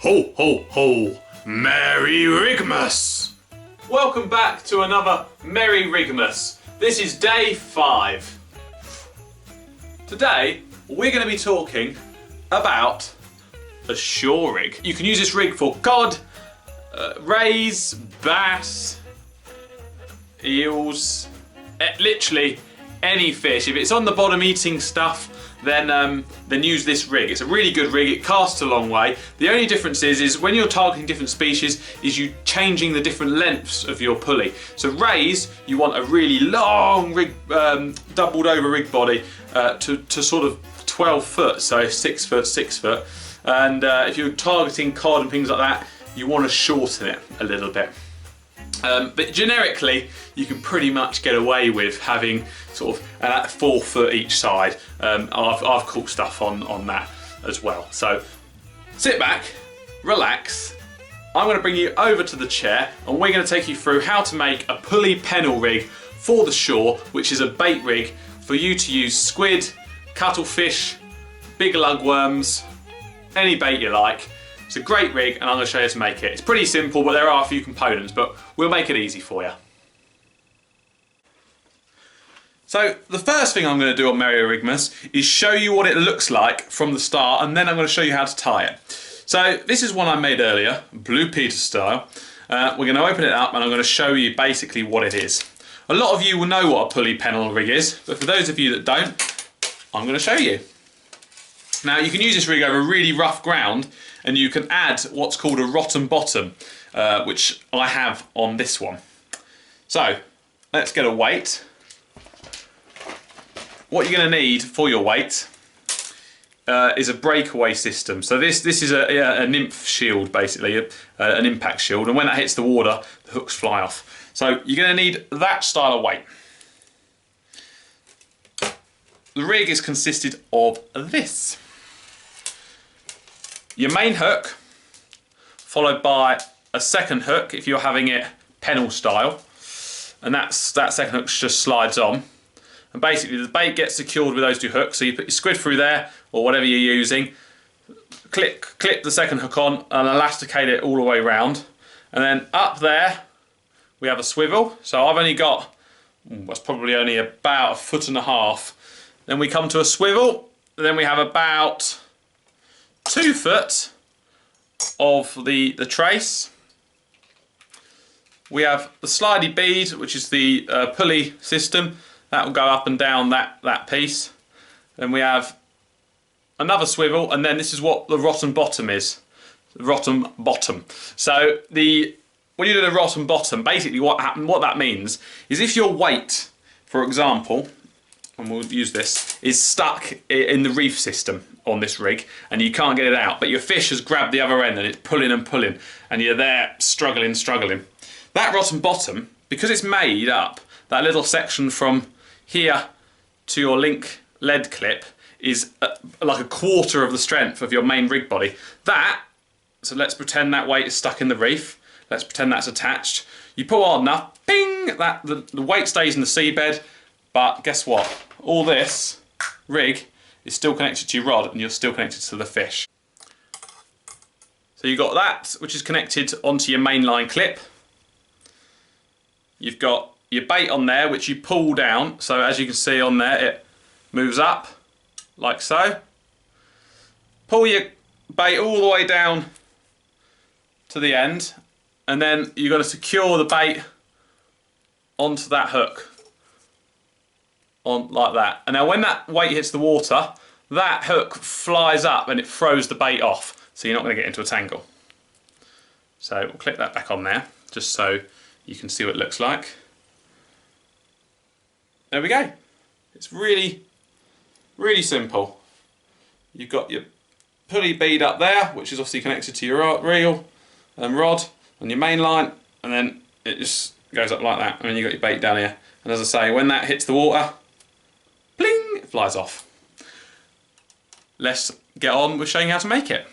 Ho, ho, ho! Merry Rigmas! Welcome back to another Merry Rigmas. This is day 5. Today, we're going to be talking about a shore rig. You can use this rig for cod, rays, bass, eels, literally any fish. If it's on the bottom eating stuff, then use this rig. It's a really good rig. It casts a long way. The only difference is when you're targeting different species, is you changing the different lengths of your pulley. So rays, you want a really long rig, doubled over rig body to sort of 12 foot, so 6 foot, 6 foot. And if you're targeting cod and things like that, you want to shorten it a little bit. But generically, you can pretty much get away with having sort of 4 foot each side. I've caught stuff on that as well. So sit back, relax. I'm going to bring you over to the chair and we're going to take you through how to make a Pulley Pennel rig for the shore, which is a bait rig for you to use squid, cuttlefish, big lugworms, any bait you like. It's a great rig and I'm going to show you how to make it. It's pretty simple, but there are a few components, but we'll make it easy for you. So the first thing I'm going to do on Merry Rigmas is show you what it looks like from the start, and then I'm going to show you how to tie it. So this is one I made earlier, Blue Peter style. We're going to open it up and I'm going to show you basically what it is. A lot of you will know what a Pulley Pennel rig is, but for those of you that don't, I'm going to show you. Now you can use this rig over really rough ground, and you can add what's called a rotten bottom, which I have on this one. So let's get a weight. What you're going to need for your weight is a breakaway system. So this is a nymph shield, basically, an impact shield, and when that hits the water, the hooks fly off. So you're going to need that style of weight. The rig is consisted of this. Your main hook, followed by a second hook if you're having it pennel style, and that second hook just slides on. And basically the bait gets secured with those 2 hooks, so you put your squid through there, or whatever you're using, clip the second hook on and elasticate it all the way around. And then up there we have a swivel, so I've only got, that's probably only about 1.5 feet. Then we come to a swivel, then we have about 2 foot of the trace. We have the slidey bead, which is the pulley system. That will go up and down that piece. Then we have another swivel, and then this is what the rotten bottom is. The rotten bottom. So when you do the rotten bottom, basically what that means is if your weight, for example, and we'll use this, is stuck in the reef system on this rig and you can't get it out, but your fish has grabbed the other end and it's pulling and pulling and you're there struggling. That rotten bottom, because it's made up, that little section from here to your link lead clip is like 1/4 of the strength of your main rig body. So let's pretend that weight is stuck in the reef. Let's pretend that's attached. You pull hard enough, ping, the weight stays in the seabed, but guess what? All this rig is still connected to your rod and you're still connected to the fish. So you've got that, which is connected onto your mainline clip. You've got your bait on there, which you pull down. So as you can see on there, it moves up like so. Pull your bait all the way down to the end, and then you've got to secure the bait onto that hook. On like that. And now when that weight hits the water, that hook flies up and it throws the bait off, so you're not going to get into a tangle. So we'll click that back on there just so you can see what it looks like. There we go. It's really simple. You've got your pulley bead up there, which is obviously connected to your reel and rod on your main line, and then it just goes up like that, and then you've got your bait down here. And as I say, when that hits the water, bling, it flies off. Let's get on with showing you how to make it.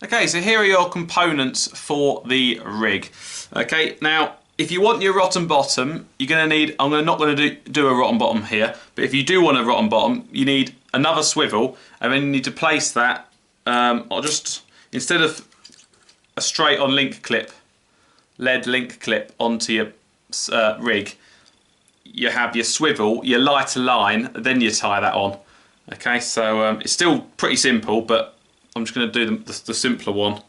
Okay, so here are your components for the rig. Okay, now if you want your rotten bottom, you're going to need, I'm not going to do a rotten bottom here, but if you do want a rotten bottom, you need another swivel, and then you need to place that, instead of a straight on link clip, lead link clip onto your rig, you have your swivel, you light a line, then you tie that on. Okay, so it's still pretty simple, but I'm just going to do the simpler one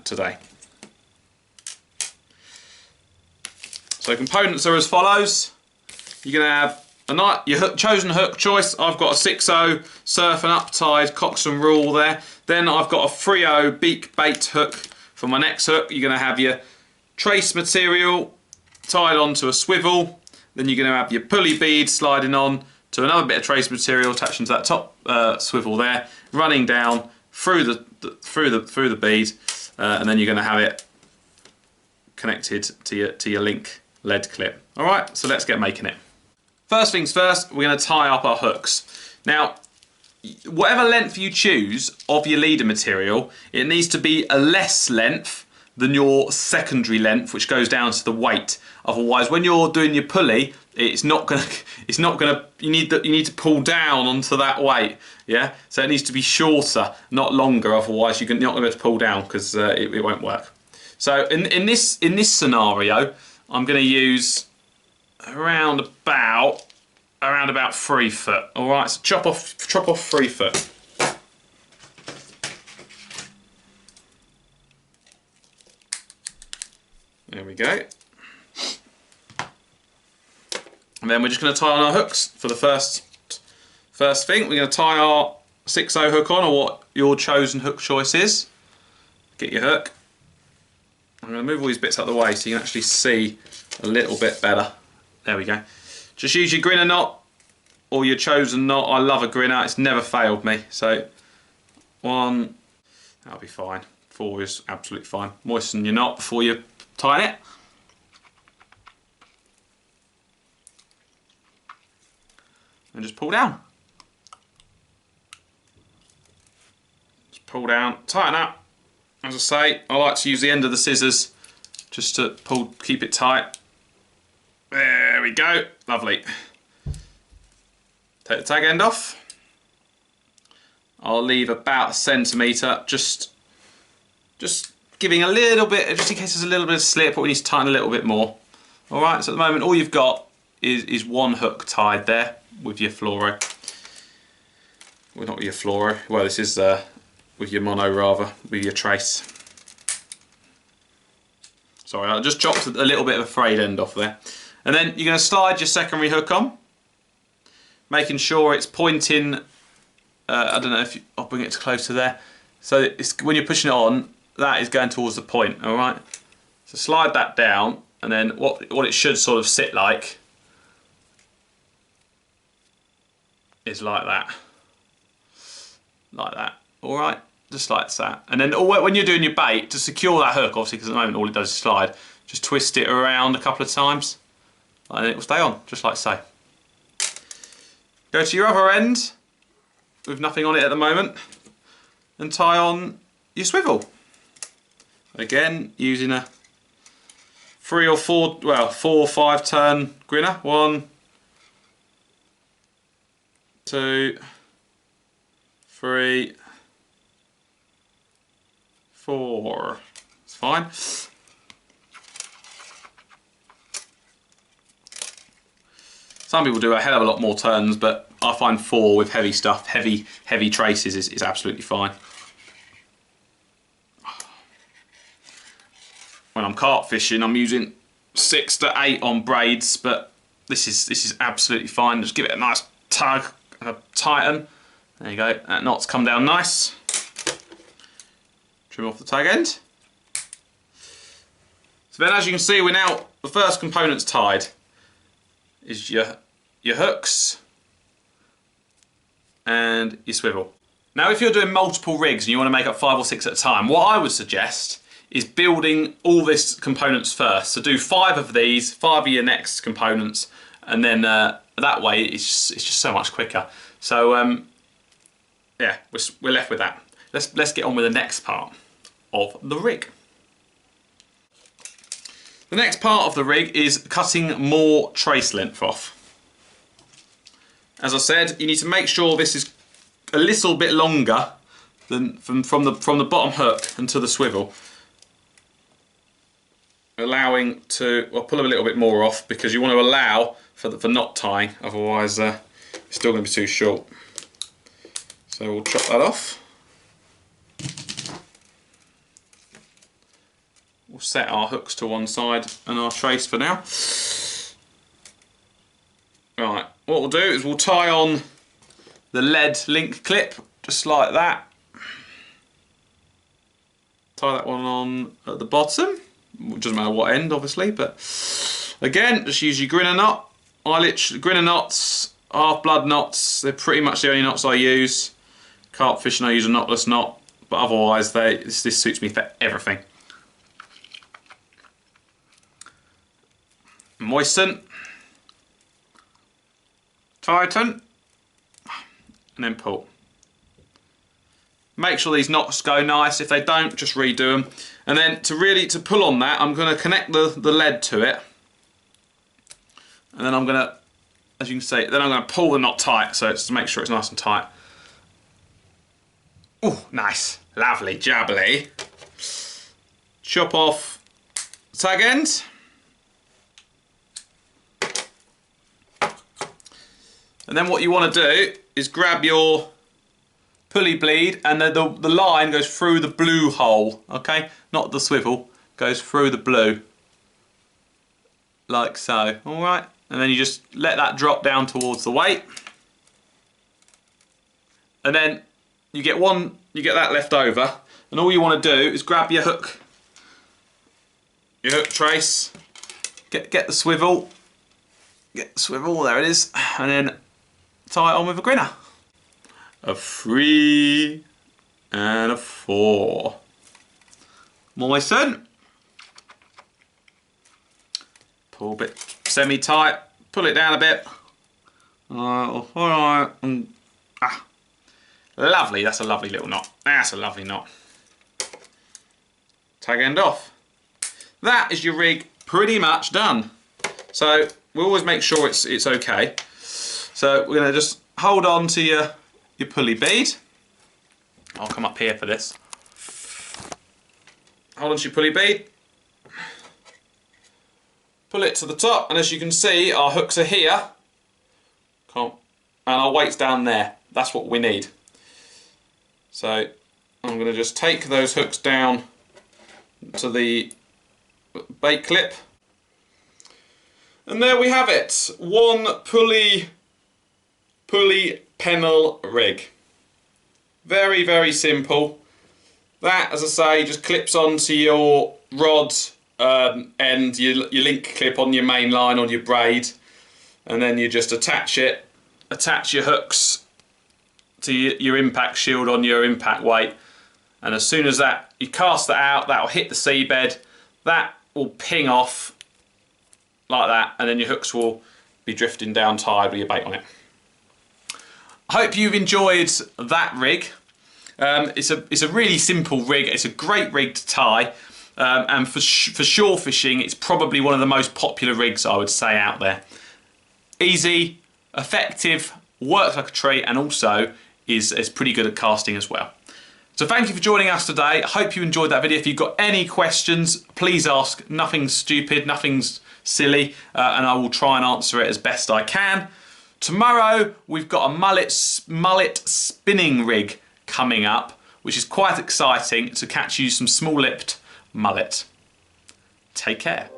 today. So components are as follows. You're going to have your chosen hook choice. I've got a 6/0 surf and up tied Coxswain rule there. Then I've got a 3/0 beak bait hook for my next hook. You're going to have your trace material tied onto a swivel. Then you're going to have your pulley bead sliding on to another bit of trace material attaching to that top swivel there, running down through the bead, and then you're going to have it connected to your link lead clip. All right, so let's get making it. First things first, we're going to tie up our hooks. Now, whatever length you choose of your leader material, it needs to be a less length than your secondary length, which goes down to the weight. Otherwise, when you're doing your pulley, you need to pull down onto that weight. Yeah, so it needs to be shorter, not longer. Otherwise, you're not going to pull down because it won't work. So in this scenario, I'm going to use around about 3 foot. All right, so chop off 3 foot. There we go. And then we're just going to tie on our hooks for the first thing. We're going to tie our 6/0 hook on, or what your chosen hook choice is. Get your hook. I'm going to move all these bits out of the way so you can actually see a little bit better. There we go. Just use your grinner knot or your chosen knot. I love a grinner. It's never failed me. So 1, that'll be fine. 4 is absolutely fine. Moisten your knot before you tie it. And just pull down. Just pull down, tighten up. As I say, I like to use the end of the scissors just to keep it tight. There we go, lovely. Take the tag end off. I'll leave about 1 centimetre, just giving a little bit, just in case there's a little bit of slip or we need to tighten a little bit more. All right, so at the moment all you've got is one hook tied there with your fluoro. Well, not with your fluoro. Well, this is with your mono rather, with your trace. Sorry, I just chopped a little bit of a frayed end off there. And then you're going to slide your secondary hook on, making sure it's pointing. I don't know if I'll bring it closer there. So when you're pushing it on, that is going towards the point. All right. So slide that down, and then what it should sort of sit like is like that. Like that. All right. Just like that. And then when you're doing your bait, to secure that hook, obviously, because at the moment all it does is slide, just twist it around a couple of times, and it will stay on, just like so. Go to your other end with nothing on it at the moment, and tie on your swivel. Again, using a 4 or 5 turn grinner. 1, 2, 3, 4. It's fine. Some people do a hell of a lot more turns, but I find 4 with heavy stuff, heavy traces is absolutely fine. When I'm carp fishing, I'm using 6 to 8 on braids, but this is absolutely fine. Just give it a nice tug and a tighten. There you go. That knot's come down nice. Trim off the tag end. So then, as you can see, the first component's tied. Is your hooks and your swivel. Now, if you're doing multiple rigs and you want to make up 5 or 6 at a time, what I would suggest is building all these components first. So do 5 of these, 5 of your next components, and then that way it's just so much quicker. So yeah, we're left with that. Let's get on with the next part of the rig. The next part of the rig is cutting more trace length off. As I said, you need to make sure this is a little bit longer from the bottom hook and to the swivel, allowing to, well, pull a little bit more off because you want to allow for knot tying, otherwise it's still going to be too short. So we'll chop that off. We'll set our hooks to one side and our trace for now. Right, what we'll do is we'll tie on the lead link clip, just like that. Tie that one on at the bottom. It doesn't matter what end, obviously, but again, just use your grinner knot. Grinner knots, half blood knots, they're pretty much the only knots I use. Carp fishing I use a knotless knot, but otherwise this suits me for everything. Moisten, tighten, and then pull. Make sure these knots go nice. If they don't, just redo them. And then to pull on that, I'm going to connect the lead to it. And then I'm going to, as you can see, then I'm going to pull the knot tight, so it's to make sure it's nice and tight. Oh, nice, lovely, jabbly. Chop off tag end. And then what you want to do is grab your pulley bleed, and then the line goes through the blue hole, okay? Not the swivel, goes through the blue. Like so, alright? And then you just let that drop down towards the weight. And then you get that left over, and all you want to do is grab your hook trace, get the swivel, there it is, and then tie it on with a grinner. A 3 and a 4. Moisten. Pull a bit semi-tight, pull it down a bit. Alright, lovely, that's a lovely little knot. That's a lovely knot. Tag end off. That is your rig pretty much done. So we always make sure it's okay. So we're going to just hold on to your pulley bead. I'll come up here for this. Hold on to your pulley bead. Pull it to the top, and as you can see, our hooks are here. And our weight's down there. That's what we need. So I'm going to just take those hooks down to the bait clip. And there we have it. One Pulley Pennel rig. Very, very simple. That, as I say, just clips onto your rod end, your link clip on your main line on your braid, and then you just attach your hooks to your impact shield on your impact weight, and as soon as that you cast that out, that'll hit the seabed, that will ping off like that, and then your hooks will be drifting down tide with your bait on it. I hope you've enjoyed that rig. It's a really simple rig. It's a great rig to tie, and for shore fishing, it's probably one of the most popular rigs I would say out there. Easy, effective, works like a treat, and also is pretty good at casting as well. So thank you for joining us today. I hope you enjoyed that video. If you've got any questions, please ask. Nothing's stupid, nothing's silly, and I will try and answer it as best I can. Tomorrow we've got a mullet spinning rig coming up, which is quite exciting to catch you some small lipped mullet. Take care.